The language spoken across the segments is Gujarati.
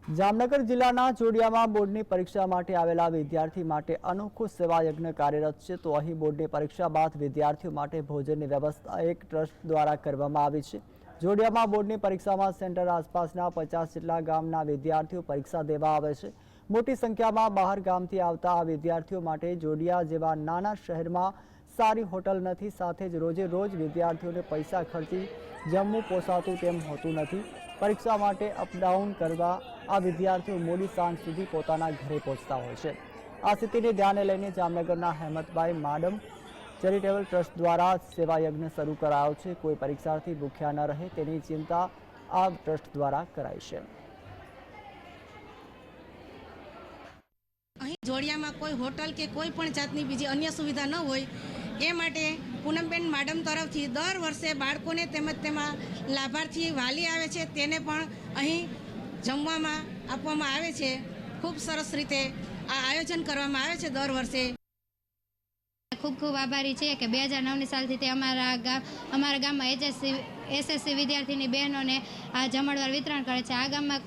જામનગર જિલ્લાના જોડિયામાં બોર્ડની પરીક્ષા માટે આવેલા વિદ્યાર્થી માટે અનોખો સેવા યજ્ઞ કાર્યરત છે। તો અહીં બોર્ડની પરીક્ષા બાદ વિદ્યાર્થીઓ માટે ભોજનની વ્યવસ્થા એક ટ્રસ્ટ દ્વારા કરવામાં આવી છે। જોડિયામાં બોર્ડની પરીક્ષામાં સેન્ટર આસપાસના 50 જેટલા ગામના વિદ્યાર્થીઓ પરીક્ષા દેવા આવે છે। મોટી સંખ્યામાં બહાર ગામથી આવતા આ વિદ્યાર્થીઓ માટે જોડિયા જેવા નાના શહેરમાં સારી હોટલ નથી, સાથે જ રોજે રોજ વિદ્યાર્થીઓને પૈસા ખર્ચી જમવું પોસાતું તેમ હોતું નથી। પરીક્ષા માટે અપડાઉન કરવા આ વિદ્યાર્થીઓ મોડી સાંજ સુધી પોતાના ઘરે પહોંચતા હોય છે। આ સ્થિતિને ધ્યાને લઈને જામનગરના હેમતભાઈ માડમ ચેરિટેબલ ટ્રસ્ટ દ્વારા સેવા યજ્ઞ શરૂ કરાયો છે। કોઈ પરીક્ષાર્થી ભૂખ્યા ન રહે તેની ચિંતા આ ટ્રસ્ટ દ્વારા કરાઈ છે। અહીં જોડિયામાં કોઈ હોટલ કે કોઈ પણ જાતની બીજી અન્ય સુવિધા ન હોય એ માટે પૂનમબેન માડમ તરફથી દર વર્ષે બાળકોને તેમજ તેમાં લાભાર્થી વાલી આવે છે તેને પણ અહીં જમવામાં આપવામાં આવે છે। ખૂબ સરસ રીતે આ આયોજન કરવામાં આવે છે દર વર્ષે। ખૂબ ખૂબ આભારી છે કે 2009ની સાલથી તે અમારા ગામમાં એસએસસી વિદ્યાર્થીની બહેનોને આ જમણવાર વિતરણ કરે છે। આ ગામમાં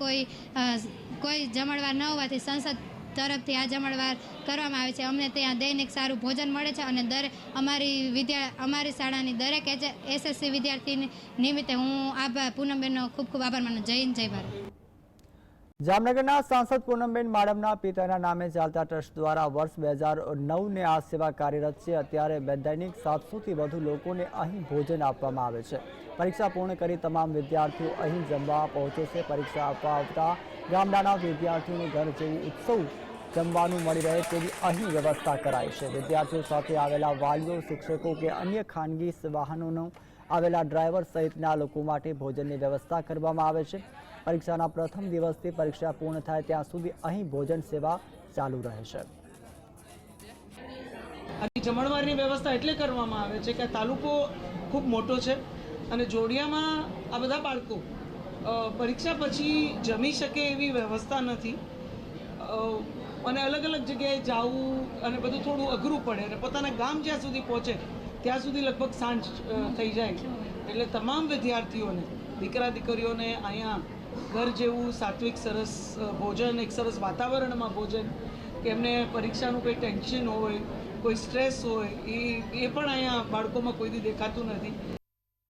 કોઈ જમણવાર ન હોવાથી સંસદ તરફથી આ જમણવાર કરવામાં આવે છે। અમને ત્યાં દૈનિક સારું ભોજન મળે છે અને અમારી શાળાની દરેક એસએસસી વિદ્યાર્થી નિમિત્તે હું પૂનમબેનનો ખૂબ ખૂબ આભાર માનું। જય હિન્દ, જય ભારત। જામનગરના સાંસદ પૂનમબેન માડમના પિતાના નામે ચાલતા ટ્રસ્ટ દ્વારા વર્ષ 2009 આ સેવા કાર્યરત છે। અત્યારે દૈનિક 700થી વધુ લોકોને અહીં ભોજન આપવામાં આવે છે। પરીક્ષા પૂર્ણ કરી તમામ વિદ્યાર્થીઓ અહીં જમવા પહોંચે છે। પરીક્ષા આપવા આવતા ગામડાના વિદ્યાર્થીઓને ઘર જેવું ઉત્સવ જમવાનું મળી રહે તેવી અહીં વ્યવસ્થા કરાઈ છે। વિદ્યાર્થીઓ સાથે આવેલા વાલીઓ, શિક્ષકો કે અન્ય ખાનગી વાહનોનો આવેલા ડ્રાઈવર સહિતના લોકો માટે ભોજનની વ્યવસ્થા કરવામાં આવે છે। પરીક્ષાના પ્રથમ દિવસથી પરીક્ષા પૂર્ણ થાય ત્યાં સુધી અહીં ભોજન સેવા ચાલુ રહે છે। જમણવારની વ્યવસ્થા એટલે કરવામાં આવે છે કે તાલુકો ખૂબ મોટો છે અને જોડિયામાં આ બધા બાળકો પરીક્ષા પછી જમી શકે એવી વ્યવસ્થા નથી અને અલગ અલગ જગ્યાએ જવું અને બધું થોડું અઘરું પડે અને પોતાના ગામ જ્યાં સુધી પહોંચે ત્યાં સુધી લગભગ સાંજ થઈ જાય। એટલે તમામ વિદ્યાર્થીઓને, દીકરા દીકરીઓને અહીંયા ઘર જેવું સાત્વિક સરસ ભોજન, એક સરસ વાતાવરણમાં ભોજન, કે એમને પરીક્ષાનું કોઈ ટેન્શન હોય, કોઈ સ્ટ્રેસ હોય એ પણ અહીંયા બાળકોમાં કોઈ દી દેખાતું નથી।